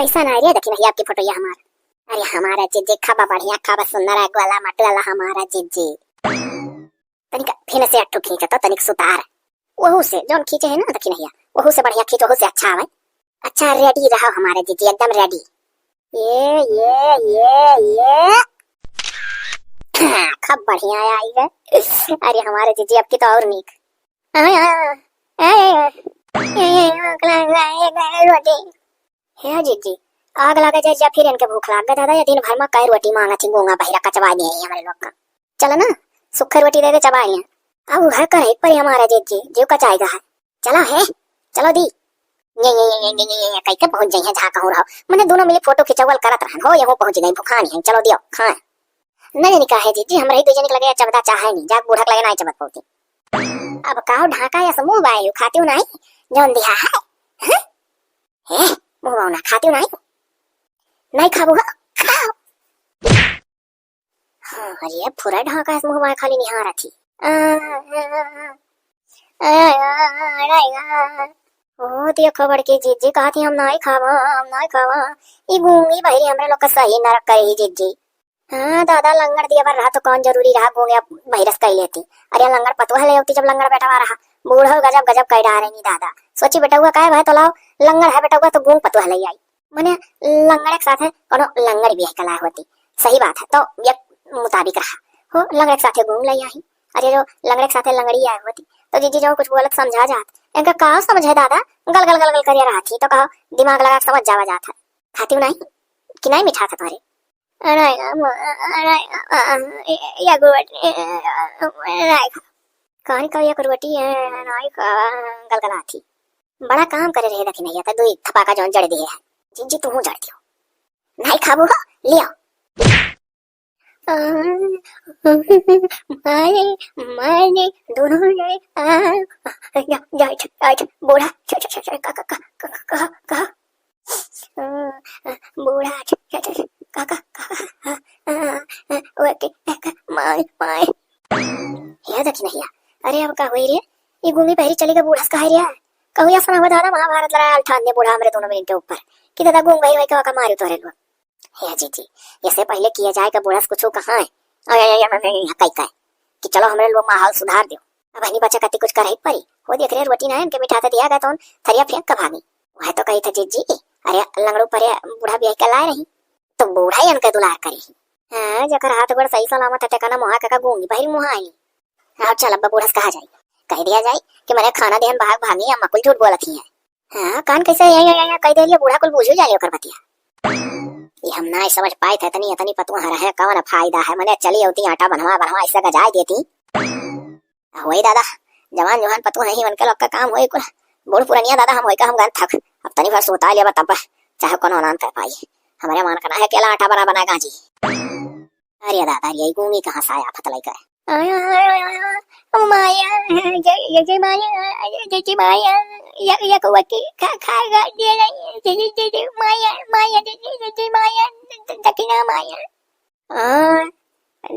कैसा ना रे देखी नहीं आपकी फोटो ये हमारा। अरे हमारा जीजी खाबा बढ़िया खाबा सुंदर आग वाला मट वाला हमारा जीजी। तनिक फिर से अट्ठो खींचा तो तनिक सुतार वहू से जोन खींचे है ना देखी नहीं वहू से बढ़िया खींचो वहू से अच्छा आवे। अच्छा रेडी रहो हमारे जीजी एकदम रेडी। ये खब बढ़िया आई है। अरे हमारे जीजी अब की तो और नीक। रोटी है जीजी आग लगा जाए या फिर इनके भूख लाग गया दादा या दिन भर में कई रोटी मांगा थी गोंगा बहिरा का चबा दिए हमारे लोग का। चलो ना सुखी रोटी दे दे चबाई है अब घर कर एक पर हमारा जीजी जीव का चाहेगा है। चलो है चलो दी ये कैसे पहुंच जाए है जहाँ कहूँ रहो मैंने दोनों मिले फोटो खिंचवल करत रहन हो यहाँ पहुंच गई भूखानी है। चलो दियो खाए नहीं निका है जीजी हम रही दूजन लगे चबदा चाहे नहीं जाग बूढ़ा लगे ना चबत पहुंची। अब काहो ढाका या समूह बाई खाती हूँ नहीं जौन दिया है मुँह ना खाती हूँ नहीं खाबू खाओ। हाँ अरे पूरा ढाका मुँह बाई खाली निहारा थी। ओ दियो खबर के जीजी कहा थी हम नहीं खावा ये गूंगी बहरी हमरे लोग का सही नरक करे जीजी। हाँ दादा लंगड़ दिया बार रहा तो कौन जरूरी रहा गूंगे बहिरस कही लेती। अरे लंगड़ पतुआ ले होती जब लंगड़ बैठा हुआ रहा बूढ़ा गजब गजब कह डाले नहीं दादा सोची बेटा हुआ का है तो लाओ लंगड़ है बेटा हुआ तो गूंग पतुआ ले आई मैंने लंगड़ के साथ है कोनो लंगड़ भी है कला होती सही बात है तो ये मुताबिक रहा हो लंगड़ के साथ गूंग ले आई। अरे जो लंगड़ के साथ लंगड़ी आई होती तो जीजी जो कुछ गलत समझा जात इनका कहा समझ है दादा गल गल गल गल कर रहा थी तो कहो दिमाग लगा समझ जावा जाता खाती नहीं कि नहीं मिठा था तुम्हारे। कहानी का ये रोटी गलगला थी बड़ा काम करे रहे दखी नहीं था दो थपाका जौन जड़ दिए है जिंजी तू हूँ जड़ती हो नहीं खाबू हो लियो। मारे दोनों बूढ़ा बूढ़ा ये देखी नहीं अरे अब का हुई रे ये घूमी पहरी चली गई बूढ़ा कहा रिया कहू या सुना दादा महाभारत लड़ा अल्ठान ने बूढ़ा मेरे दोनों मिनट के ऊपर कि दादा घूम गई का मारू तो लोग है जीजी इससे पहले किया जाए का बूढ़ा कुछ कहाँ है कई कि चलो हमारे लोग माहौल सुधार दो अब हनी बच्चा कति कुछ कर ही परी हो देख रहे रोटी ना इनके मिठाते दिया गया तो थरिया फेंक का भागी वह तो कही था जीजी अरे लंगड़ू पर बूढ़ा भी कर लाए रही तो बूढ़ा ही इनका दुलार करी हाँ जकर हाथ बड़ सही सलामत टकाना मुहा का गूंगी बहरी मुहा आई। हाँ चल अब बूढ़ा कहा जाए कह दिया जाए कि मैंने खाना देहन भाग भागी अम्मा कुल झूठ बोलत ही है। हाँ कान कैसे कह दे बूढ़ा कुल बुझू जाए कर बतिया ये हम ना समझ पाए थे तनी तनी पतुआ है कौन फायदा है मैंने चली होती आटा बनवा ऐसा गजाए देती वही दादा जवान जवान पतुआ नहीं उनके लोग का काम होई कुल बूढ़ पुरानिया दादा हम होई का हम गन थक अब तनी भर सोता लिया तब चाहे कोनो नाम कर पाई हमारे मान करना है केला आटा बना बना गाजी। अरे दादा ये घूमी कहाँ से आया फतलाई कर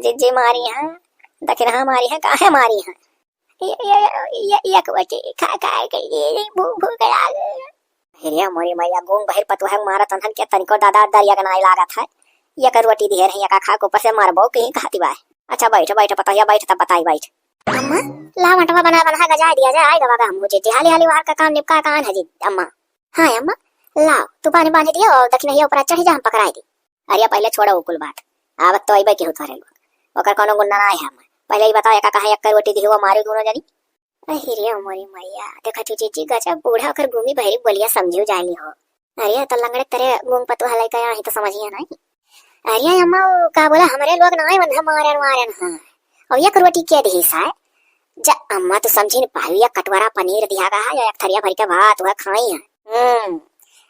जीजी मारी है दक्षिणा मारी है काहे मारी है हिरिया मोरी मैया गोंग बहिर पतु है मारा तनहन के तनिको दादा दरिया गनाई लागत है ये कर रोटी दी है का खा को ऊपर से मारबो कहीं खाती बाय। अच्छा बैठ बैठ पता बैठ तब बताई बैठ अम्मा ला मटवा बना बना गजा दिया जाए दवा का मुझे हाली हाली बाहर का काम निपका कान है जी अम्मा। हाँ अम्मा लाओ तू पानी बांध दिया और दक्षिण ऊपर चढ़ी जा हम पकड़ाई दी। अरे पहले छोड़ो कुल बात आवत तो अइबे के उतारे लोग ओकर कोनो गुन्ना ना है पहले ही बताओ का कहा एक रोटी दी वो मारे दोनों जनी। अरे मोरी मैया देखा जीजी गजब बूढ़ा कर घूमी बहरी बोलिया समझियो जाली हो। अरे तो लंगड़े तेरे गूंग पतु हलाई का ही तो समझिए नहीं। अरे अम्मा का बोला हमारे लोग ना बंधा मारन हां और ये रोटी के दी साय जा अम्मा तो समझी न पाई या कटवारा पनीर दिया गा या एक थरिया भर के भात वह खाई है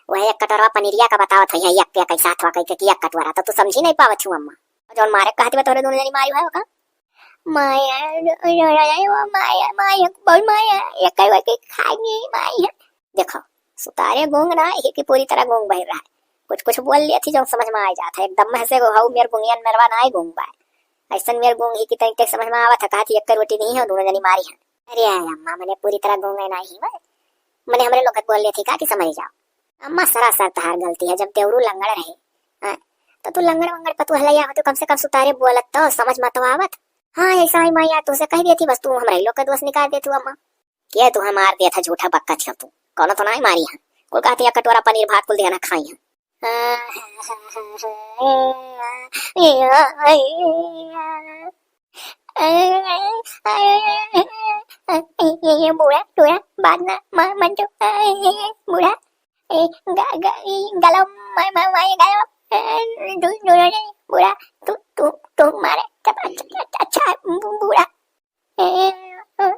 वह एक कटोरा पनीरिया का बतावत है या कैसा था कह के एक कटवारा तो तू समझी नहीं पावत हूं अम्मा जोन मारे कहती तोरे दोनों जनी मारी है का माया माया बहुत माया ये कई बार के खाएंगे माया देखो सुतारे गूंग ना ये की पूरी तरह गूंग बह रहा है कुछ कुछ बोल लिया थी जो समझ में आ जाता है एकदम में से हाउ मेरे गुंगियन मेरवा ना ही गूंग पाए ऐसा मेरे गूंग ही की तरीके समझ में आवा था कहती एक रोटी नहीं है दोनों जनी मारी है। अरे अम्मा मैंने पूरी तरह गूंग नहीं है मैंने हमारे लोग बोल लिए थे का कि समझ जाओ अम्मा सरासर तहार गलती है, जब देवरू लंगड़ रहे हाँ, तो तू लंगड़ वंगड़ पर तू हलैया हो तो कम से कम सुतारे बोलत तो समझ मत आवत। हाँ ऐसा ही मैं यार तुझसे कह देती, बस तू हमारे लोग का दोस्त निकाल दे तू अम्मा। क्या तू मार दिया था झूठा बक्का थियो तू, कौन तो नहीं मारी है, कुल कहती है कटोरा पनीर भात कुल देना खाई है। ये बूढ़ा टूरा बाद ना मन जो बूढ़ा गलम मैं गलम बूढ़ा तू तू तू मारे अच्छा बूढ़ा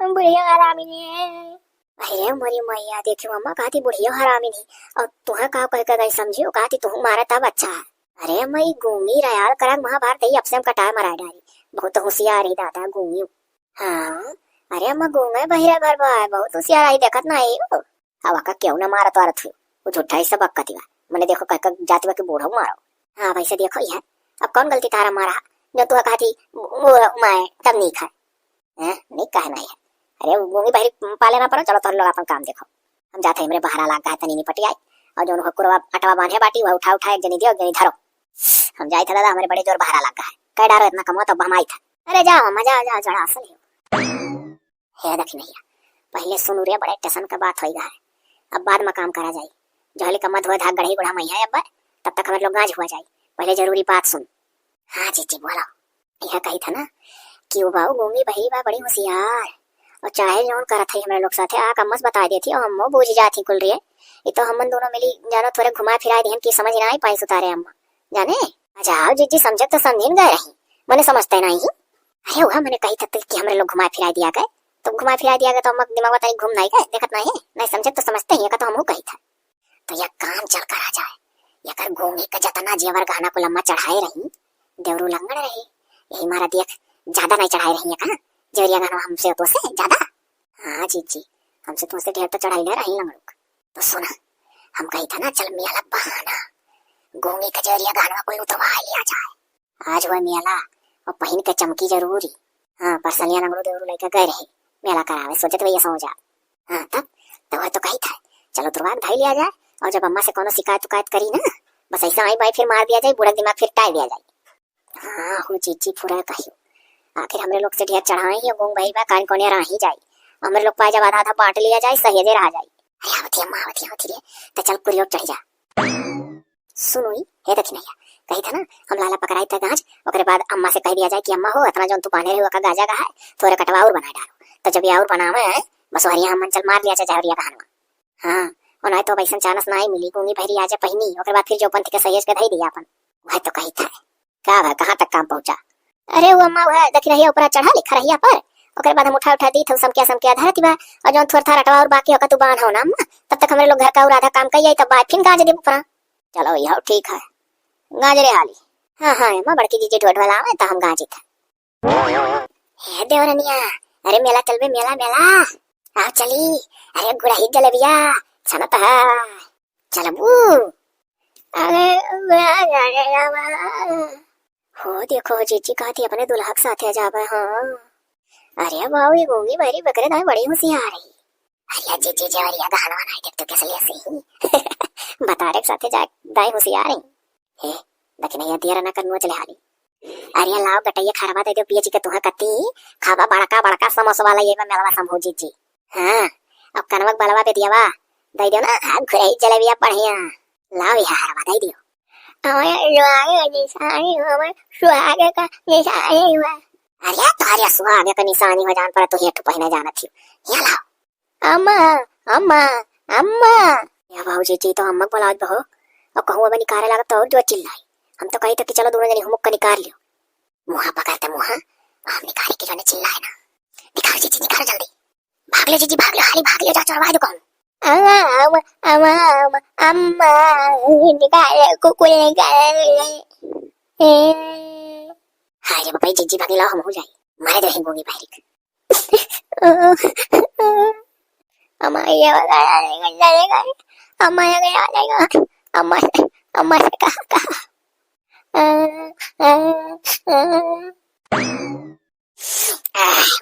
बुढ़िया हरामी ने। अरे मोरी मैया देखियो अम्मा कहती बुढ़िया हरामी नहीं, और तुहे का कह के गई समझियो कहती तू मारे तब अच्छा। अरे मई गूंगी रयाल करा महाभारत ही अब से हम कटार मरा डाली, बहुत होशियार ही दादा गूंगी। हाँ अरे अम्मा गूंगे बहिरा घर बार बहुत होशियार आई देखत ना आई हो। हवा का क्यों ना मारा तो थी वो झूठा ही सब बक्कती मैंने देखो कह जाती के बूढ़ो मारो। हाँ वैसे देखो यार अब कौन गलती तारा मारा जो तू कहती माए तब नहीं खाए नहीं कहे नहीं है। अरे गूंगी बहरी पाले ना पड़ो, चलो तो लोग अपन काम देखो, हम जाते हैं मेरे बहरा लाग तनी नहीं पटी आई और जो कुरवा अटवा बांधे बाटी वह उठा उठा एक जनी दियो एक जनी धरो। हम जाए थे दादा हमारे बड़े जोर बहरा लाग है कह डारो इतना कमो तब हम आई था। अरे जाओ मजा जाओ जड़ा असल है दखी नहीं पहले सुन रे बड़े टेंशन का बात होगा है, अब बाद में काम करा जाए जहली कम्मा धोए धाग गढ़ी गुढ़ा मई है अब तब तक हमारे लोग गाज हुआ जाए, पहले जरूरी बात सुन। हाँ जी बोलो, यह कही था ना कि वो बाऊ गूंगी बहरी बा बड़ी होशियार और चाहे जौन करत है हमारे लोग साथे आ कम्मस बता देती और हम बूझ जाती कुल रही ये तो हम दोनों मिली जानो थोड़े घुमा फिरा दी कि समझ ना आई पाई सुतारे अम्मा जाने। अच्छा जीजी समझे तो समझीन गए रही मैंने समझते नहीं। अरे वह मैंने कही था कि हमारे लोग घुमा फिरा दिया गए तो घुमा फिरा दिया गया तो हम दिमाग बताई घूम नहीं गए देखत नहीं है नहीं समझे तो समझते ही का तो हम कही था। तो यह काम चल कर आ जाए यकर गूंगी का जतना जेवर गहना को लम्मा चढ़ाए रही देवरू लंगड़ रही यही मारा देख ज्यादा नहीं चढ़ाई रही है कहा जेवरिया गहना हमसे तो से ज्यादा। हाँ जी हमसे तुमसे ढेर तो चढ़ाई ले रही लंगड़ू तो सुना हम कही था ना चल मेला बहाना गूंगी का जेवरिया गहना कोई उतवा लिया जाए आज वह मेला और पहन के चमकी जरूरी। हाँ परसलिया लंगड़ू देवरू लेकर गए रहे मेला करावे सोचे तो भैया सो जा। हाँ तब तो वह तो कही था चलो तुरंत धाई लिया जाए और जब अम्मा से कोनो शिकायत करी ना बस ऐसा आई बाई फिर मार दिया जाए बुढ़ा दिमाग फिर टाई दिया जाए। हाँ हो चीची पूरा कही आखिर हमारे लोग से ढेर चढ़ाए ही गूंग भाई बा कान कोने रह ही जाए हमारे लोग पाए जब आधा आधा बांट लिया जाए सहेजे रह जाए। अरे आवती अम्मा आवती रे तो चल पूरी लोग चढ़ जा। सुनोई हे दखी नहीं कही था ना हम लाला पकड़ाई था गाज ओकरे बाद अम्मा से कह दिया जाए कि अम्मा हो इतना जो तू बांधे रहे का गाजा का है थोड़ा कटवा और बना डालो तो जब ये और बनावे है बस हरिया हम चल मार लिया जाए जहरिया कहानवा। हाँ और नहीं तो वैसन चानस ना ही मिली गूंगी भरी आज पहनी ओकरे बाद फिर जो पंथ के सहेज के धई दिया अपन वह तो कही था क्या भाई कहाँ तक काम पहुंचा। अरे वो अम्मा वह दखी रहिया ऊपर चढ़ा लिखा रहिया पर ओकरे बाद हम उठा दी थे समकिया धरती बा और जो थोड़ा था रटवा और बाकी होगा तू बांध हो ना अम्मा तब तक हमारे लोग घर का और आधा काम कही तब बाद फिर गाज दे ऊपर। चलो यह ठीक है गाजरे हाली। हाँ अम्मा बड़की जीजी ढोट वाला आवे तो हम गाजी था। हे देवरनिया अरे मेला चल बे मेला मेला आओ चली अरे गुड़ाही जलेबिया सनत है चलबू। हो देखो जीजी कहती अपने दुल्हा के साथ जावे। हाँ अरे बाबू ये गूंगी बहरी बकरे दाई बड़ी होशियार रही। अरे जीजी जवरिया गहना नहीं देख तो कैसे ऐसे बता रे साथे जा दाई होशियार रही हे लेकिन ये देर ना करनो चले हाली। अरे लाओ गटैया खरवा दे दो पियची के तुहा कती खावा बड़का समोसा वाला ये में मेलवा संभो जीजी। हाँ अब कनवक बलवा पे दियावा दे दो ना हां घुरे जलेबिया बढ़िया लाओ ये हरवा दे दियो सुहागे का निशानी हुआ। अरे तारे सुहागे का निशानी हो जान पर तो हेठ पहने जाना थी ये लाओ। अम्मा अम्मा अम्मा या बाबूजी जी तो अम्मा बोला बहो और कहूँ अब निकाले लगा तो और जो चिल्लाई हम तो कही था कि चलो दोनों जने मुक्का निकाल लियो मुहा पकड़ते मुहा हम निकाले कि जाने चिल्लाए ना निकाल जीजी निकाल जल्दी भाग ले जीजी भाग ले हाली भाग ले जा चढ़वा दो कौन अम्मा निकाले कुकुल निकाले। हाय रे बाबा जीजी भागी लाओ हम हो जाए मारे दे गूंगी बाहरी अम्मा ये वाला अम्मा ये गया अम्मा अम्मा से कहा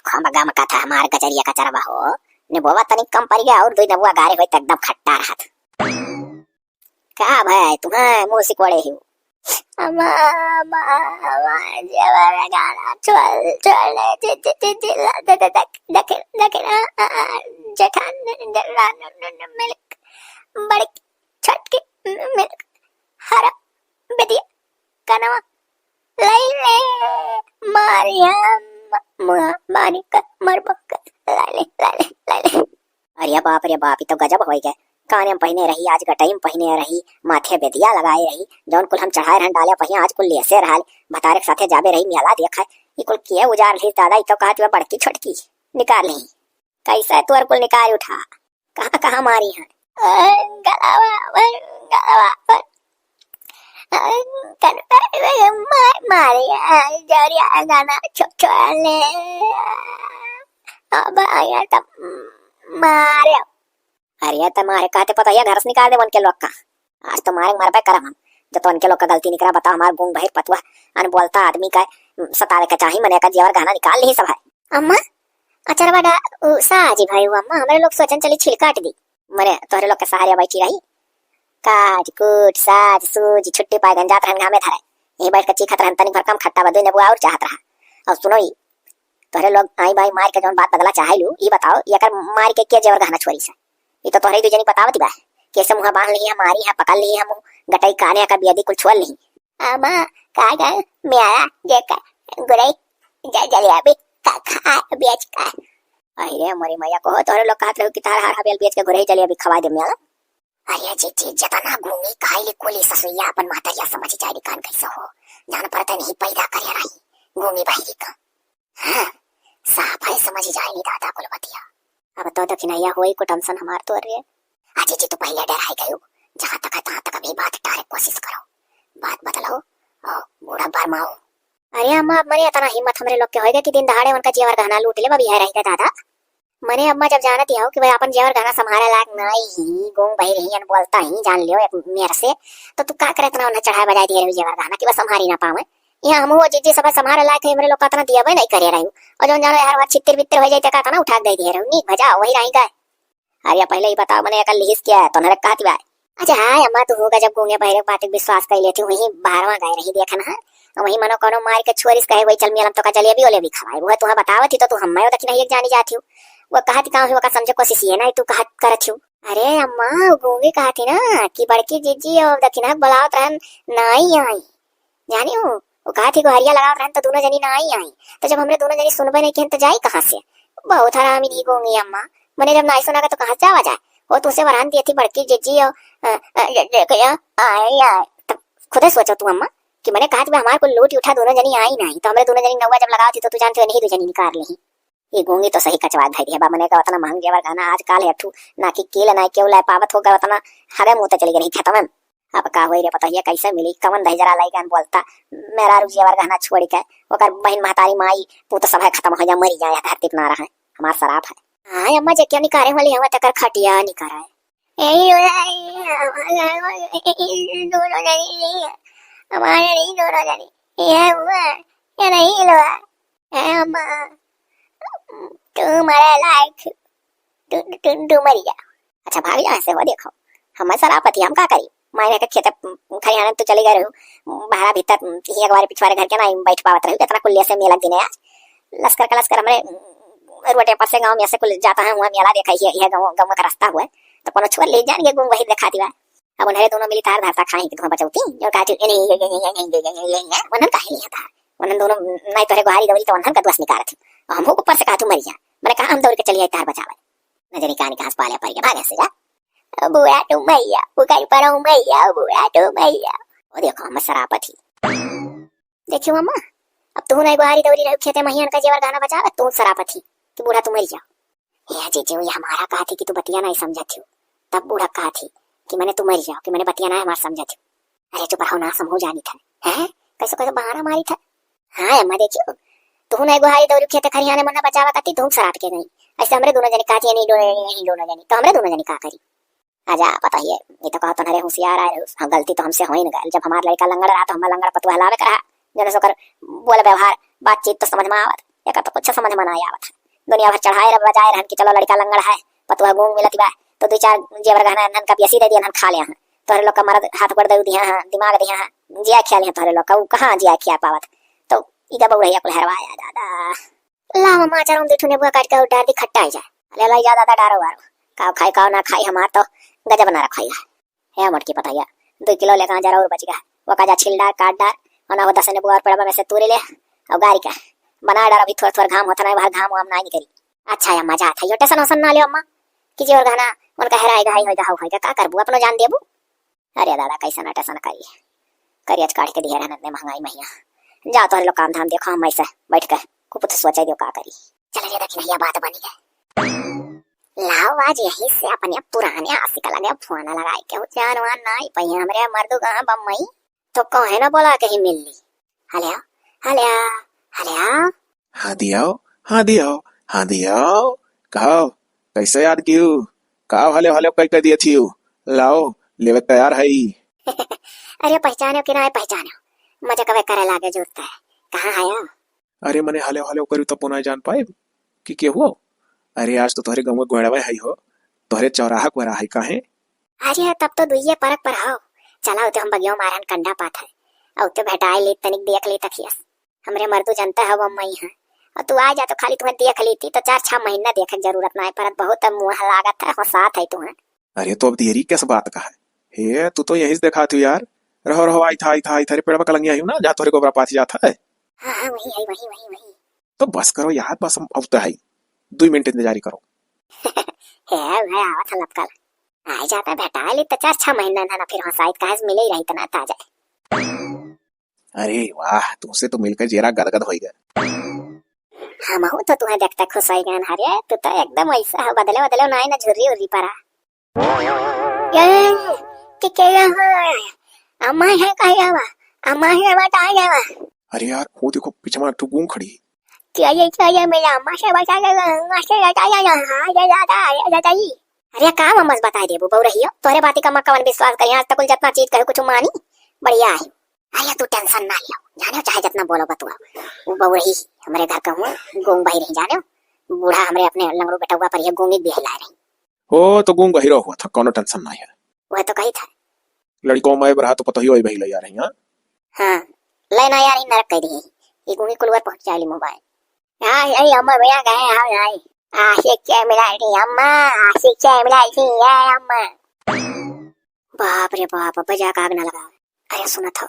खम्बा का था हमार गजरिया का चरवा हो ने बोवा तनिक कम पड़ गया और दो नबुआ गारे होई त एकदम खट्टा रहत। का भाई तुम्हें मुंह सिकोड़े ही अम्मा अम्मा अम्मा जेवर गाना चल चल देख देख जठान मिल्क बड़ी छटकी मिल्क हरा बेदिया कनवा लैले मारियम मुआ मानी का मरबक लाले लाले लाले। अरे बाप रे बाप, ये तो गजब हो गए। काने में पहने रही, आज गटाई में पहने रही, माथे बेदिया लगाए रही, जौन कुल हम चढ़ाए रहन डाले पहिया आज कुल लेसे रहल भतारे के साथे जाबे रही मेला देखा ये कुल किए उजार ली दादा। तो कहत हुआ बड़की छोटकी निकाल ली कैसा तोर कुल निकाल उठा कहाँ कहाँ मारी है गलावा गलावा मारिया जरिया गाना छोले अब आया तब मारे। अरे तुम्हारे कहते पता है घर से निकाल दे उनके लोग का। आज तो मारे मरबे करम हम जब तो उनके लोग का गलती निकला बताओ। हमारे गुंग बहिर पतवा अन बोलता आदमी का सतावे का चाहिए मने का जेवर गाना निकाल ली सब है। अम्मा अच्छा बड़ा साजी भाई अम्मा हमारे लोग सोचन चली छिल काट दी मरे तोहरे लोग के सहारे बैठी रही काट कूट साज सूज छुट्टी पाए गंजात रहन घामे धरे यही बैठ कर चीखत रहन तनी भर कम खट्टा बदू नेबुआ और चाहत रहा। और सुनो ई तोहरे लोग आई भाई मार के जौन बात बदला चाहे लू ये बताओ ये कर मार के जेवर गाना छोरी से ये तो तोहरे दुजनी बतावत बा कैसे मुंह बांध ली है मारी है पकड़ ली है मुंह गटाई काने का बियदी कुल छोड़ ली अम्मा का गल मेरा देखा गुरई जलेबी का खा बेच का। अरे मरी मैया को तोहरे लोग कहत रहो कि तार हार हवेल बेच के गुरई जलेबी खवा दे मेला। अरे जी जतना घूमी काहे कोली ससुइया अपन मातरिया समझ जाए कान कैसे हो जान पड़ता नहीं पैदा करे रही घूमी बहिरी का हां साफ है समझ जाए नहीं दादा कुल बतिया। अब तो दक्षिणैया होई को टेंशन हमार तो रे अजय जी तो पहले डराई गयो जहां तक तहां तक अभी बात टारे कोशिश करो बात बदलो और बूढ़ा भरमाओ। अरे अम्मा अब मने इतना हिम्मत हमरे लोग के होएगा कि दिन दहाड़े उनका जेवर गहना लूट ले बबी है रहेगा दादा। मने अम्मा जब जानत हो कि भाई अपन जेवर गहना संभाले लायक नहीं ही गुंग बही रही अन बोलता ही जान लियो एक मेरे से तो तू का करे इतना उन्हें चढ़ाई बजाई दे रही जेवर गहना कि बस संभारी ना पावे यहाँ हम वो जी सब संभाले लायक हमरे लोग का तना दिया भाई नहीं करे रही और जो जानो यार बात छितर बितर हो जाए का तना उठा दे दे रही नी भजा वही रही गए। अरे पहले ही बताओ मैंने कल लिहिस किया है तो नरक कहती बात। अच्छा हाय अम्मा तू होगा जब गूंगे बहरे बात विश्वास कर लेती वही बाहरवा गए रही देखन है वही मनो कोनो मार के छोरिस कहे वही चल मिलम तो का जलेबी ओले भी खवाई वो तू बतावत थी तो तू हम्मे तक नहीं जानी जाती वो कहती का हो का समझे कोशिश ये ना तू कहत करत हूं। अरे अम्मा गूंगे कहती ना कि बड़की जीजी और दक्षिणा बुलावत रहन नहीं आई जानी हूं वो कहती को हरिया लगावत रहन तो दोनों जनी ना आई तो जब हमरे दोनों जनी सुनबे नहीं किन तो जाई कहां से बहुत हरामी नहीं गूंगी अम्मा मैंने जब नहीं सुना तो कहां से आवाज आए वो तुझसे वरान दी थी बड़की जीजी और खुद सोचो तू अम्मा कि मैंने कहा था हमारे को लूट उठा दोनों जनी आई नहीं तो हमरे दोनों जनी नौवा जब लगाती तो तू जानते नहीं दो जनी निकाल ली ये गूंगी तो सही कचवा भाई है मैंने कहा उतना महंग जेवर गाना आज काल है ठू ना कि केल ना केव ला पावत होगा उतना हरे मुंह तो चली गई खत्म। अब का होई रे पता है कैसे मिली कवन दहजरा लाई गान बोलता मेरा रु जेवर गाना छोड़ के ओकर बहन महतारी माई पुत सब खत्म हो जा मरी जाए धरती पे ना रहे हमार शराब है। हां अम्मा जे क्या निकारे वाली हम तक खटिया निकारा है दोनों जनी हमारे नहीं दोनों जनी ये हुआ ये नहीं लो अम्मा तू मरे लायक तू मरी जा। अच्छा भाग जा ऐसे वो देखो हम सरापति हम का करी मायने के खेत खरियाने तो चले गए रहूं बाहर भीतर एक बार पिछवारे घर के ना बैठ पावत रहूं इतना कुल से मेला दिन आज लश्कर का लश्कर हमरे रोटे पर से गांव में से कुल जाता है वहां मेला देखा है गांव का रास्ता हुआ तो कोनो छोड़ ले जाएंगे गुंग वही दिखा दिया। अब उन्हें दोनों मिली तार धारता खाई कि तुम बचौती जो काटी वनन का ही था वनन दोनों नहीं तोरे गुहारी दौड़ी तो वनन का दोस्त निकाल थी और हम ऊपर से कहा तू मर जा मैंने कहा हम दौड़ के चलिए तार बचावे नजरी कान के पाले पर भागे से जा बुआ तू मैया पुकार पर मैया बुआ तू मैया वो देखो हम शरापति देखियो अम्मा अब तू नहीं गुहारी दौड़ी रही खेते महियन का जेवर गाना बचावे तू शरापति कि बूढ़ा तू मर जाओ ये जीजी ये हमारा कहा थी कि तू बतिया नहीं समझा थी तब बूढ़ा कहा थी कि मैंने तू मर जाओ कि मैंने बतिया ना हमारा समझा थी। अरे चुप रहो ना समझ जानी था हैं कैसे कैसे बहाना मारी था। हाँ अम्मा देखियो तू नहीं गुहारी दौड़ी खेते खरियाने मना बचावा करती तुम शराब के गई ऐसे हमरे दोनों जने कहती नहीं दोनों जनी तो हमरे दोनों जनी का करी आजा पता ही है ये तो कहा तो नरे होशियार आए हाँ गलती तो हमसे हो ही न गई जब हमारा लड़का लंगड़ रहा तो हम लंगड़ पतुआ हलावे करा जने सोकर बोल व्यवहार बातचीत तो समझ में आवत एक तो कुछ समझ में ना आवत दुनिया भर चढ़ाए बजाए रहन कि चलो लड़का लंगड़ है पतुआ गूंग मिलती बा तो दो चार जेवर गहना नन का बेसी दे दिया नन खा ले तोहरे लोग का मरद हाथ पड़ दे दिया हां दिमाग दिया हां जिया ख्याल है तोहरे लोग का उ कहां जिया ख्या पावत तो इदा बउड़ैया कुल हरवाया दादा ला मम्मा चारों दिठुने बुआ काट के उठा दी खट्टा आ जाए ले लाई जा दादा डारो वारो का खाई का ना खाई हमार तो गजब ना रखाइगा है मटकी पताया 2 किलो लेकर जरा और बच गया वो का जा छिलडार काट डार और ना वो 10 ने बुआ पड़ा में से तूरे ले और गारी का बना डार अभी थोड़ा थोड़ा घाम होता ना बाहर घाम वाम ना नहीं करी अच्छा है मजा आता है टेंशन होसन ना ले अम्मा कि जी और गाना उनका हेराई घाई होगा हाउ होगा का करबू अपनो जान देबू अरे दादा कैसा ना टेंशन करी करियज काट के दिया रहने महंगाई महिया जा तो लोग काम धाम देखो हम ऐसे बैठ कर कुछ सोचा दियो का करी चल रे देखी नहीं बात बनी गई लाओ आज यही से अपने पुराने आशिक लगे फोन लगाए के जानवा नहीं पहिया हमरे मर्दू कहां बम्मई तो कहे ना बोला कहीं मिल ली हले हले हले हाँ दियो हाँ दियो हाँ दियो कहो कैसे याद कियो कहो हले हले कह के दिए थी लाओ लेवे तैयार है अरे पहचानो कि ना पहचानो मजा कवे करे लागे जुड़ता है कहाँ आया अरे मने हले हले करू तो पुनः जान पाए कि के हुआ अरे आज तो तोहरे गांव में गोड़वा है हो तोहरे चौराहा को रहा है काहे अरे तब तो दुइये परक पर हो चला उते हम बगियो मारन कंडा पात है और उते भेटाई ले तनिक देख ले तखियस हमरे मर्दू जनता है वो मई है और तू आ जा तो खाली तुम्हें देख ली थी तो 4-6 महीना देखने जरूरत ना है पर बहुत मुंह लागत है और साथ है तुम्हें अरे तो अब देरी किस बात का है हे तू तो यही से देखा थी यार रहो रहो आई था रे पेड़ पर कलंगी आई ना जा तोहरे गोबरा पास जाता है हाँ वही तो बस करो यार बस हम अब तो है 2 मिनट इंतजार करो है भाई आवत हलत कल आ जाता भेटा ले तो 4-6 महीना ना फिर हसाइत काज मिले ही रही तना ताजा अरे वाह तुमसे तो मिलकर जेरा गदगद हो गया हम हो तो तुम्हें देखता खुश हो गया हरे तू तो एकदम ऐसा बदले ना ना झुर्री उर्री परा ये के अम्मा है कहियावा अम्मा है बता जावा अरे यार वो देखो पीछे में टू गूंग खड़ी क्या ये मेरा अम्मा से बता अम्मा से बता हां दादा अरे काम अम्मा बता दे बहु रही हो तोरे बाती का मक्का विश्वास कर आज तक जितना चीज कहे कुछ मानी बढ़िया है अरे तू टेंशन ना लियो जाने चाहे जितना बोलो बतुआ वो बहु रही हमारे घर का हूँ गोंग भाई नहीं जाने बूढ़ा हमारे अपने लंगड़ू बेटा हुआ पर ये गोंगी भी हिला रही हो तो गूंग हीरो हुआ था कोनो टेंशन नहीं है वह तो कही था लड़कों में बरा तो पता ही वही ले जा रही हैं हां लेना यार इन नरक कह दी ये गुनी कुलवर पहुंच जाली मोबाइल हां ये अम्मा भैया गए हां आई आशिक के मिलाई अम्मा आशिक के मिलाई थी ये अम्मा बाप रे बाप बजा का आग ना लगा अरे सुना था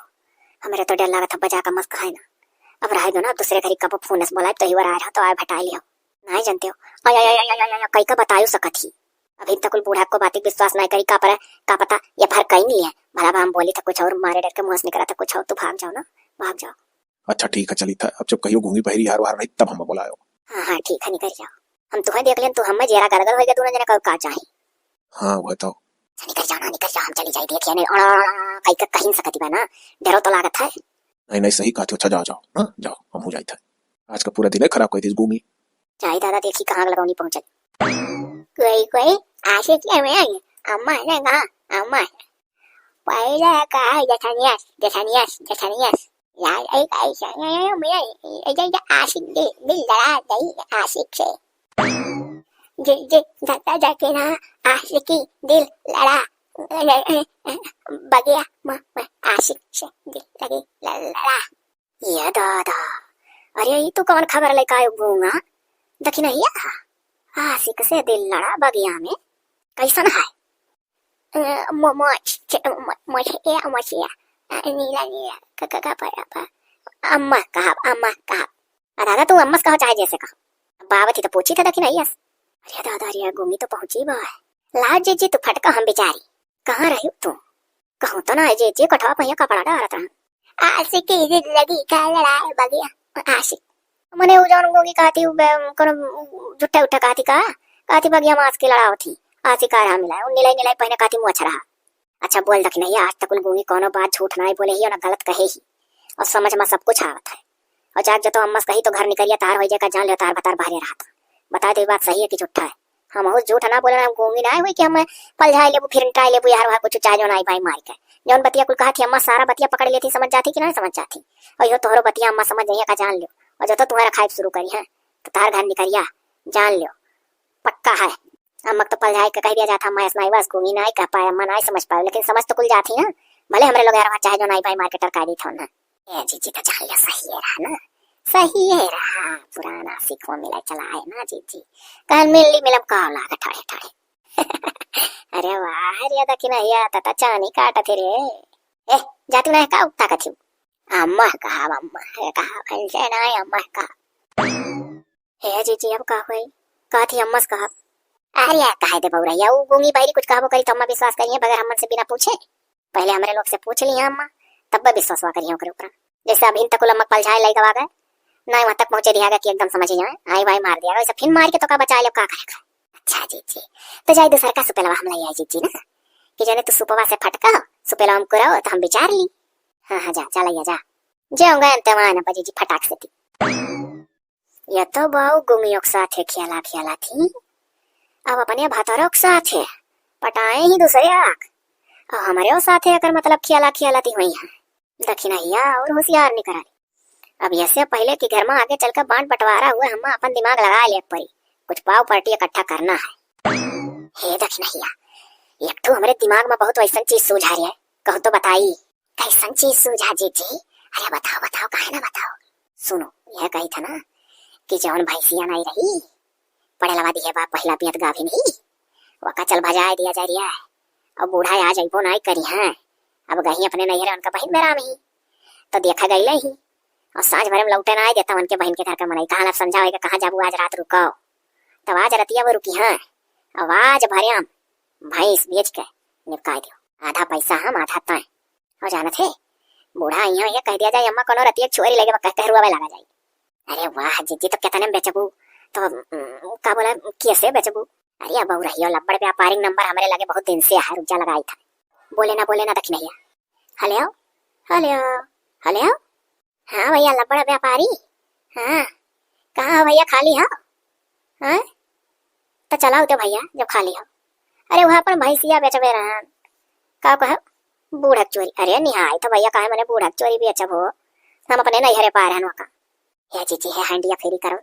हमारे तो डर लगा था बजा का मस्क है ना अब रह दो ना दूसरे घरी कब फोन से बोला तो ही वर आ रहा तो आ भेटा लियो नहीं जानते हो आय कई का बतायो सकत ही अभी तक बूढ़ा को बात विश्वास नहीं करी का पता ये भर कहीं नहीं है भला हम बोली था कुछ और मारे डर के मुंह से निकला था कुछ और तू भाग जाओ ना भाग जाओ अच्छा ठीक है चली था अब जब कहियो घूंगी बहरी हार वार नहीं तब हम बुलायो हां ठीक है निकल जाओ हम तुम्हें देख लें तू हमें जेरा गरगर होएगा दोनों जने का चाहिए हां वो तो निकल जाओ हम चली जाए देखिए नहीं कई का कहीं सकती बा ना डरो तो लागत है नहीं सही कहा अच्छा जाओ हां जाओ हम हो जाई था आज का पूरा दिन खराब कर दी घूमी चाहिए दादा देखी कहां लगौनी पहुंचे कोई आशिक के में आई अम्मा ने कहा अम्मा पहले कहा जठानियास यार एक ऐसा मेरा ये आशिक दिल लड़ा नहीं आशिक से जे जाता जाके ना आशिकी दिल लड़ा बगिया आशिक से दिल लगी लड़ा ये दादा अरे ये तो कौन खबर लेकर आयो गूंगा देखी नहीं आशिक से दिल लड़ा बगिया में कैसन है अम्मा कहा दादा तू अम्मा कहो चाहे जैसे कहो बाबा थी तो पूछी था देखी नहीं अरे दादा अरे गुमी तो पहुंची बा ला जी तू फटका हम बेचारी कहाँ रही तू कहूँ तो ना जी कठवा पहिया कपड़ा डाल रहा आशिक की लगी का लड़ाई बगिया आशिक मने उजान गोगी कहती कोनो जुट्टा उट्टा कहती बगिया मास की लड़ाओ थी आशिक आ रहा मिला नीलाई पहने कहती मुँह अच्छा रहा अच्छा बोल दख नहीं आज तक गोगी कोनो बात झूठ ना बोले ही और गलत कहे ही और समझ में सब कुछ आवत है और जाग जो तो अम्मा कही तो घर निकलिए तार हो जाएगा जान लो तार बतार बाहर रहा था बता दे बात सही है कि झूठा है हम उस झूठ ना बोले गोंगी ना हुई कि हम पल जाए लेबू फिर ट्राई लेबू यार वहां कुछ चाहे जो ना भाई मार के जौन बतिया कुल कहा थी अम्मा सारा बतिया पकड़ लेती समझ जाती कि नहीं समझ जाती और यो तोहरो बतिया अम्मा समझ जाइए का जान लो और जो तो तुम्हारा खाइब शुरू करी है तो तार घर निकलिया जान लो पक्का है अम्मा तो पल जाए के कह दिया जाता मैं नहीं बस गुंगी नहीं कह पाए अम्मा नहीं समझ पाए लेकिन समझ तो कुल जाती ना भले हमरे लोग यार चाहे जो नहीं पाई मार्केटर का दी था ना ए जीजी तो जान लिया सही है रहा ना सही है रहा पुराना सीखो मिला चला है ना जीजी कल मिली मिलम का लागा ठाड़े ठाड़े अरे वाह रे दखी नहीं आता चानी काटा थे रे ए जातू नहीं का उठा कथी अम्मा भैंसे नहीं अम्मा का हे जीजी अब का हुई का थी अम्मा से कहा अरे यार कहे दे बउरैया वो गूंगी बहरी कुछ कहबो करी तो अम्मा विश्वास करिए बगैर हमन से बिना पूछे पहले हमारे लोग से पूछ लिया अम्मा तब विश्वास करिए ओकरे ऊपर जैसे अभी तक लम्मा पल झाए लगा गए नहीं वहां तक पहुंचे दिया कि एकदम समझ ही जाए आई भाई मार दिया वैसे फिर मार के तो का बचा ले का करेगा अच्छा जीजी तो जाए दूसरा का सुपेलवा हम ले आई जीजी ना कि जाने तू सुपवा से फटका सुपेलवा हम कराओ तो हम विचार ली हाँ जा चल जा जाऊंगा अंत वहां ना जीजी फटाक से थी ये तो बहु गुंगियों के साथ खियाला खियाला थी अब अपने भातारों के साथ है पटाए ही दूसरे आग और हमारे साथ है अगर मतलब खियाला खियालाती हुई है दक्षिणैया और होशियार निकल अब ऐसे पहले कि घर में आगे चलकर बांट बंटवारा हुआ हम अपन दिमाग लगा ले परी कुछ पाव पार्टी इकट्ठा करना है हे दक्षिणैया एक तो हमारे दिमाग में बहुत वैसा चीज सूझा रही है कहो तो बताई कैसन चीज सूझा जीजी अरे बताओ बताओ काहे ना बताओ सुनो यह कही था ना कि जौन भैंसिया नहीं रही पढ़े लवा दिए बाप पहला पियत गाभी नहीं वका चल भजाए दिया जा रहा है अब बूढ़ा आ जाइबो नहीं करी है अब गही अपने नहीं उनका बहन मेरा में तो देखा गई ही और सांझ भरे में लौटे ना देता उनके बहन के घर का मनाई कहाँ समझाओ कहाँ जाबू आज रात रुकाओ तब आज रतिया वो रुकी है आवाज भरे हम भैंस बेच के निपका दो आधा पैसा हम आधा तय और जाना थे बूढ़ा यहाँ ये कह दिया जाए अम्मा कोनो रतिया छोरी लगे कहते हुआ लगा जाए अरे वाह जीजी तो कहता बेचबू तो का बोला कैसे बेचबू अरे अब रही लब्बड़ व्यापारिक नंबर हमारे लगे बहुत दिन से है रुजा लगाई था बोले ना दक्षिणैया हेलो हेलो हेलो हाँ भैया लब्बड़ व्यापारी हाँ कहाँ भैया खाली हो हाँ तो चलाओ तो भैया जब खाली हो अरे वहाँ पर भैंसिया बेचबे रहा का कहो बूढ़क चोरी अरे निहाय तो भैया कहे मैंने बूढ़क चोरी भी अच्छा हो हम अपने नहीं हरे पा रहे का हे जीजी है हंडिया फेरी करो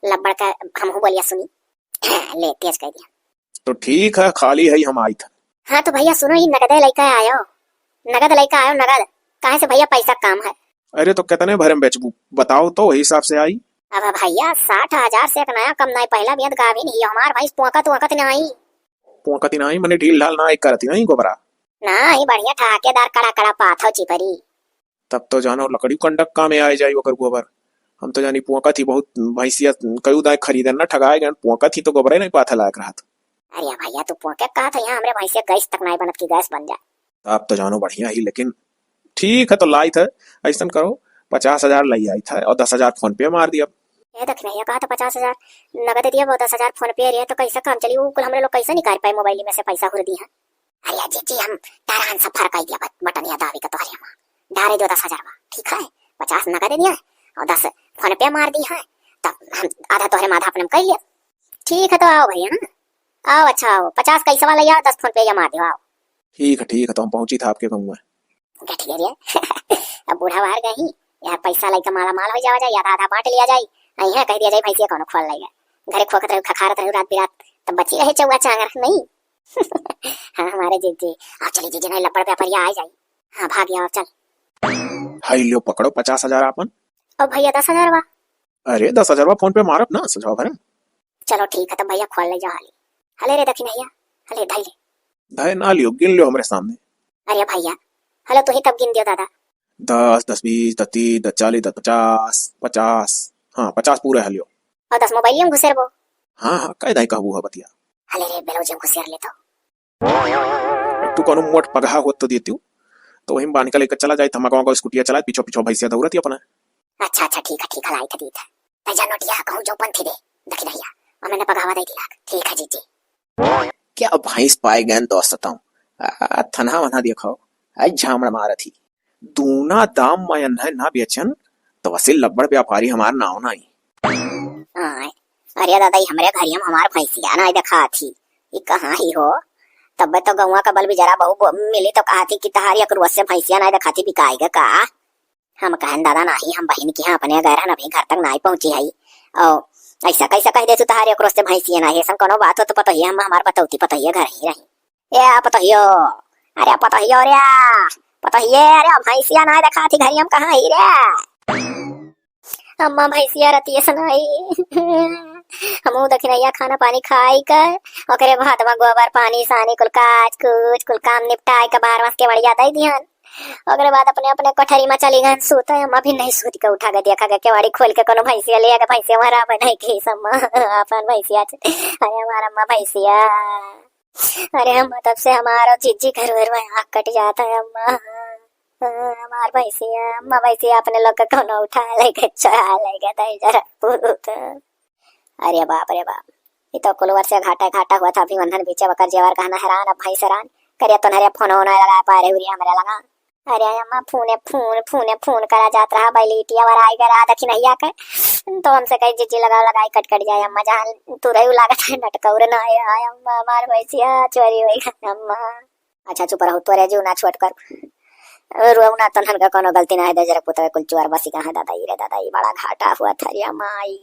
लब्बड़ का हम बोलिया सुनी ले तेज कह दिया तो ठीक है खाली है हम आई था हाँ तो भैया सुनो ये नगद लेकर आयो नगद कहाँ से भैया पैसा काम है अरे तो कितने भरम बेचबू बताओ तो वही हिसाब से आई अब भैया 60,000 से एक नया कम नहीं पहला बियत गावी नहीं हमार भाई पोकती नहीं मने ढील ढाल ना करती नहीं गोबरा नहीं बढ़िया ठाकेदार कड़ा कड़ा पाथो चिपरी तब तो जानो लकड़ी कंडक का में आ जाई ओकर गोबर हम तो जानी पोका थी बहुत भैंसिया कयू दाय खरीदे ना ठगाए गए पोका थी तो गोबरे नहीं पाथा लायक रहा अरे भैया तू पोके कहा था यहाँ हमरे भैंसिया गैस तक नहीं बनत की गैस बन जाए आप तो जानो बढ़िया ही लेकिन ठीक है तो लाई था ऐसा करो 50,000 लाई आई था और 10,000 फोन पे मार दिया ये दक्षिणैया कहा था 50,000 नगद दिया वो 10,000 फोन पे रहे तो कैसा काम चली वो कुल हमरे लोग कैसे निकाल पाए मोबाइल में से पैसा हुर दी है अरे जीजी हम तारान सफर कर दिया बटन या दावी का तो अरे डारे दो 10,000 ठीक है 50 नगद दिया और 10 फोन पे मार दी है तब हम आधा तोहरे माधा अपने कर लिया ठीक है तो आओ भैया ना आओ अच्छा आओ 50 कैसे वाला या 10 फोन पे या मार दो आओ ठीक है तो हम पहुंची था आपके गाँव में ठीक है अब बूढ़ा बाहर गई यार पैसा लाइक माला माल हो जावा जाए आधा बांट लिया जाए यहाँ कह दिया जाए भैंसिया कौन खोल लेगा घरे खोखत रहे खखारत रहे रात बिरात तब बची रहे चौवा चांगर नहीं हाँ हमारे जीजी आप चली जीजी नहीं लपड़ व्यापारी आ जाए हाँ भाग गया चल हाई लियो पकड़ो 50,000 अपन और भैया 10,000 वा अरे 10,000 फोन पे मारब ना सुझाव भरे चलो ठीक है तो भैया खोल ले जाओ हले रे दक्षिणैया हले धैले धाय ना लियो गिन लियो हमारे सामने अरे भैया हलो तू ही तब गिन दियो दादा 10, 10, 20, 30, 10, 40, 50, 50 हाँ 50 पूरे हलियो और 10 मोबाइल में घुसेर वो हाँ कई दाई कहबू है बतिया हले रे बेलोजियम घुसेर ले तू कोनो मोट पगहा होत तो देती तो वही बांध के लेकर चला जाए थमा गाँव स्कूटिया चला पीछो भैंसिया दौड़ती अपना अच्छा ठीक है लाई था दी था तै जानोटिया कहूं जो पंथी दे दक्षिणैया और मैंने पगावा दे दिया ठीक है जीजी क्या भैंस पाए गए दोस्त थना वना देखो आज झामड़ मारा थी दूना दाम मयन है ना बेचन तो वसील लब्बड़ व्यापारी हमार नाव नहीं अरे दादा हमरे घरियम हमार भैंसिया ना देखा थी ये कहाँ ही हो तब तो गौवा का बल भी जरा बहु मिली तो कहा थी कि तहारी अकरुआ से भैंसिया ना देखा थी बिकाएगा का हम कहन दादा नहीं हम बहन की यहाँ अपने गए अभी घर तक नहीं पहुंची है और ऐसा कैसा कह दे तू तहारे ओकरो से भैंसिया ना है सन कोनो बात हो तो पतोहिया हम हमार बतौती पतोहिया घर ही रही ए पतोहियो अरे पतोहियो रे पतोहिए अरे भैंसिया ना देखा थी घर हम कहाँ ही रे अम्मा भैंसिया रतिया सनाई हमू दखिनैया खाना पानी खाई कर ओकरे भात में गोबर पानी सानी कुल काच कुछ कुल काम निपटाए के बाहर के बढ़िया दई ध्यान ओकरे बाद अपने अपने कोठरी में चली गए सोता अम्मा भी नहीं सूत के उठा के देखा के केवाड़ी खोल के कोनो भैंसिया ले के भैंसिया मारा बनाई के अम्मा अपन भैंसिया अरे हमारा अम्मा भैंसिया अरे अम्मा तब से हमारा जीजी घर में आँख कट जाता है अम्मा हमार भैंसिया अम्मा भैंसिया अपने लोग के कोनो उठा लेके चढ़ा लेके दई जरा पूत अरे बाप ये तो कुल वर्ष घाटा घाटा हुआ था अभी बंधन बीचे बकर जेवर कहना हैरान अब भाई सरान करिया तो नरे फोन होना लगा पा रहे हुई हमारे लगा अरे अम्मा फोन करा जात रहा बैलीटिया वर आई करा दखी नहीं आकर तो हमसे कहीं जिज्जी लगाई कट जाए अम्मा जहाँ तू रही लागत है नटकौर ना आया अम्मा हमार भैंसिया चोरी हुई अम्मा अच्छा चुप रहो तो रे जीव ना छोट कर रोना तनहन का कोनो गलती ना है जरा पुत्र कुल चुआर बसी कहा दादाई बड़ा घाटा हुआ था रे माई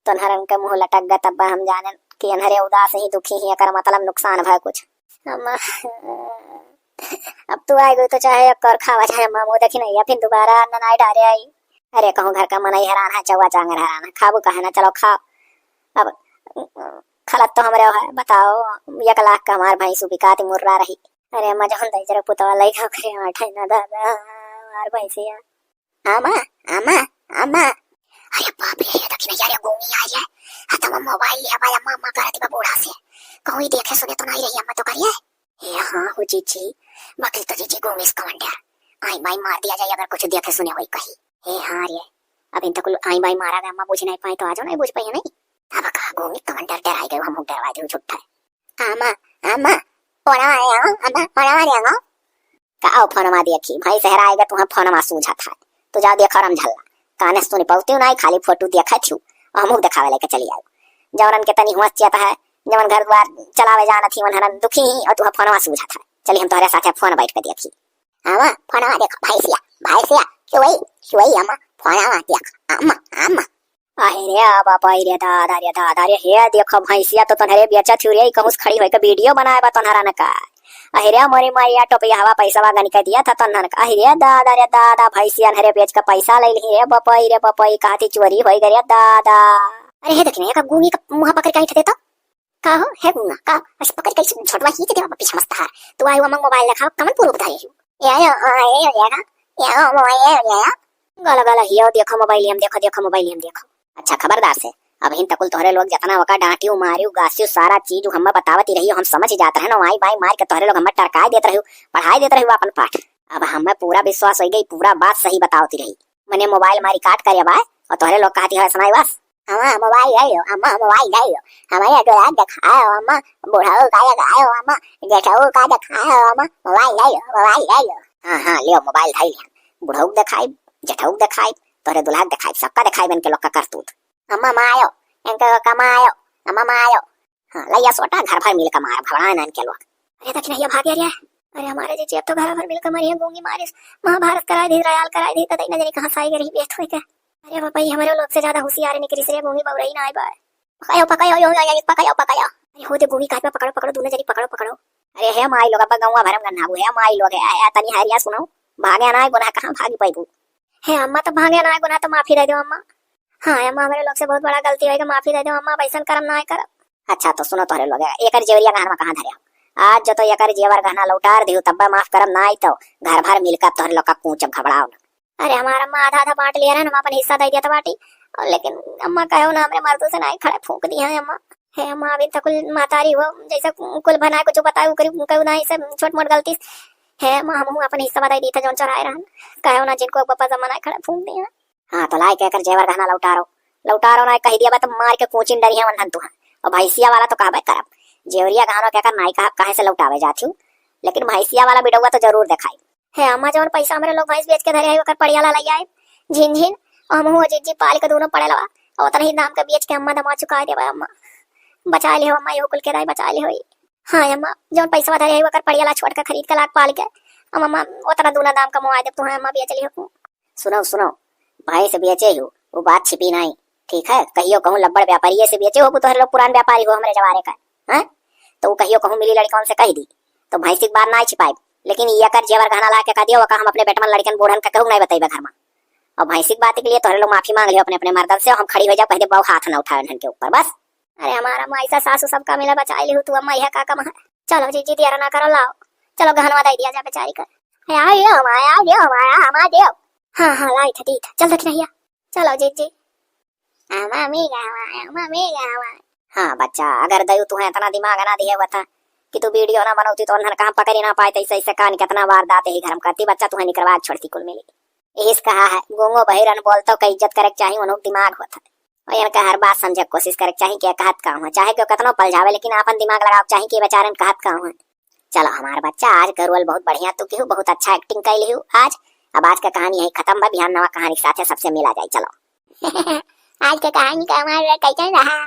तनहरन के मुंह लटक गया तब हम जाने कि अनहरे उदास ही दुखी ही अकर मतलब नुकसान भय कुछ अम्मा अब तू आई गई तो चाहे कर खावा चाहे अम्मा मुँह देखी नहीं फिर दोबारा ननाई डारे आई अरे कहूँ घर का मन ही हैरान है चौवा चांगर हैरान है खाबू कहे ना चलो खाओ अब खलत तो हमरे है बताओ 1 लाख का हमार भैंसू बिकाती मुर्रा रही अरे अम्मा जहन दई जरा पुतवा लई खाओ करे आठे ना दादा हमार भैंसिया अम्मा अम्मा अम्मा अरे बाप रे ये देखी नहीं यार गोमी आई है हतम मोबाइल लिया भाई अम्मा अम्मा करती बा बूढ़ा से कोई देखे सुने तो नहीं रही अम्मा तो करिए ये हाँ हो जीजी बकरी तो जीजी गोमी कमांडर आई बाई मार दिया जाए अगर कुछ देखे सुने हुई कही ए हाँ रे अब इन तक आई बाई मारा गया अम्मा बुझ नहीं पाई तो आ जाओ नहीं बुझ पाई नहीं अब कहा गोमी कमांडर डराई गए हम डरवाए थे छुट्टा अम्मा अम्मा ओरा आया अम्मा ओरा आ रहा का फोन मा देखी भाई सहरा आएगा तुम्हें फोन मा सूझा था तो जा देखा रम झल्ला काने सुनी पहुंचती नहीं खाली फोटो देखा थी हमू दिखावे लेके चली आओ जवरन के तनी हुआ चाहता है जवन घर द्वार चलावे जाना थी वनहरन दुखी ही और तू फोनवा सूझा था चली हम तोहरे साथे फोन बैठ के देखी अम्मा फोनवा देख भैंसिया क्यों अम्मा फोनवा देख अम्मा अम्मा अरे बापा रे दादा रे हे देखो भैंसिया तो तोहरे बेचा थी रे कहूं खड़ी होई के वीडियो बनाए बा तोहरा न का अरे मोरी मारिया टोपिया हवा पैसा गन के दिया था तन्हन का अरे दादा भैंसिया हरे बेच का पैसा ले ली रे बपई कहती चोरी हो गई रे दादा अरे हे देखने का गूंगी का मुंह पकड़ के देता का हो है गूंगा का बस पकड़ के छोटवा ही के देवा पीछे मस्त हार तू आई मम मोबाइल रखा कमन पूरा बधाई या गला हियो देखो मोबाइल हम देखो अच्छा खबरदार से अब हिन तकुल तोहरे लोग जतना वका डांटियो मारियो गासियो सारा चीज हम बतावती रही हम समझ जात रहे ना आई बाई मार के तोहरे लोग हम टरकाई देत रहियो पढ़ाई देत रहियो अपन पाठ अब हमें पूरा विश्वास हो गई पूरा बात सही बतावती रही मैंने मोबाइल मारी काट कर बा और तोहरे लोग कहती है सुनाई बस अम्मा मोबाइल गाइयो हमारे डोरा दिखाओ अम्मा बुढ़ाओ का दिखाओ अम्मा जेठाओ का दिखाओ अम्मा मोबाइल गाइयो हां लियो मोबाइल धाई लिया बुढ़ाओ दिखाई जेठाओ दिखाई तोहरे दुल्हा दिखाई सबका दिखाई बन के लोग का करतूत अम्मा मायो इनका कमायो अम्मा मायो हाँ लैया सोटा घर भर मिल कमाया भगवान नान के लोग अरे तक नहीं भाग गया अरे हमारे जी अब तो घर भर मिल कमाई गूंगी मारे महाभारत कराई दी रायाल कराई दी तई नजर कहां से आई गई बेट होई के अरे बाबा ये हमारे लोग से ज्यादा होशियार निकली से गूंगी बौरई ना आई बाय पकायो अरे हो दे गूंगी काट में पकड़ो दोनों जरी पकड़ो अरे है माई लोग अब गौवा भरम गन्ना है माई लोग है तनी हरिया सुनो भागे ना गुनाह कहां भागी पाइबू है अम्मा तो भागे ना गुनाह तो माफी दे दो अम्मा हाँ अम्मा हमारे लोग से बहुत बड़ा गलती है माफी दे दो अम्मा वैसन कर्म ना कर अच्छा तो सुनो तोहरे लोग एकर जेवरिया गहना में कहां धरिया आज जो तो एकर जेवर गहना लौटार दियो तब माफ करम ना आई तो घर भर मिलकर तोहरे लोग का कूचम घबराओ अरे हमारा अम्मा आधा बांट लिया है ना अपन हिस्सा दे दिया था बाटी और लेकिन अम्मा कहो ना हमरे मर्दों से नहीं खड़े फूंक दिया है अम्मा है अम्मा अभी तक मातारी हो जैसे कुल बनाए कुछ बताए करू ना सब छोट मोट गलती है अम्मा हम अपन हिस्सा बता दी था जो चढ़ाए रहन कहो ना जिनको पापा जमाना खड़े फूंक दिया हाँ तो लाई कहकर जेवर गहना लौटारो ना कह दिया तो मार के कोचिन डरी है वंधन तू और भैंसिया वाला तो कहबे करब जेवरिया गहना कहकर नाई कहे से लौटावे जाती हूँ लेकिन भैंसिया वाला बिडौआ तो जरूर दिखाई है अम्मा जवन पैसा हमारे लोग भैंस बेच के धरे आई पड़ियाला लई आए झिन और हम जीजी पाल के दोनों पड़े लवा और उतना ही दाम का बेच के अम्मा दमा चुका देवा अम्मा बचा ले अम्मा यो कुल के दाई बचा ले होई हाँ अम्मा जवन पैसा धरे आई पड़ियाला छोड़ के खरीद के लाख पाल के अम्मा उतना दूना दाम का मुआ दे तू अम्मा बेच ली हो सुनो भैंस बेचे हो वो बात छिपी नहीं ठीक है, कहियो कहूँ लब्बड़ व्यापारी से बेचे हो तो लोग पुरान व्यापारी हो हमारे जवारे का हैं, तो वो कहियो कहूँ मिली लड़कन से कह दी तो भैंसी बार ना छिपाए, लेकिन ये कर जेवर गहना ला के कह दियो हम अपने बेटमन लड़कन बूढ़न का कहूँ नहीं बताइबे घर में। और भैंसी बात के लिए तोहरे लोग माफी मांग लियो अपने अपने मर्दन से, हम खड़ी हो जा पहले बहु हाथ न उठाए उनके ऊपर बस। अरे हमारा माईसा सासू सबका मिला बचा ली तू अम्मा यह का कम है। चलो जी जी दिया ना करो, लाओ चलो गहनवा दे दिया जा बेचारी कर। हमारा देव हाँ हाँ लाई थी चल देख रहिया, चलो जी जी हाँ बच्चा, अगर दयु तुम्हें इतना दिमाग ना दिए हुआ था कि तू वीडियो ना बनौती तो उन्हें कहाँ पकड़ ही ना पाए, ऐसे ऐसे कान कितना वारदात ही घर करती, बच्चा तुम्हें निकलवा छोड़ती कुल मिली। इस कहा है गोंगो बहिरन बोलतो का इज्जत करे चाहिए, उन्होंने दिमाग होता और इनका हर बात समझे कोशिश करे चाहिए कि कहत काम है, चाहे क्यों कितना पल जावे लेकिन अपन दिमाग लगाओ चाहिए कि बेचारे कहत काम है। चलो हमारा बच्चा आज गरुअल बहुत बढ़िया तू की बहुत अच्छा एक्टिंग कर ली आज। अब आज का कहानी यही खत्म बा, बिहान नवा कहानी के साथ सबसे मिला जाए चलो। आज का कहानी का हमारा कैसा रहा।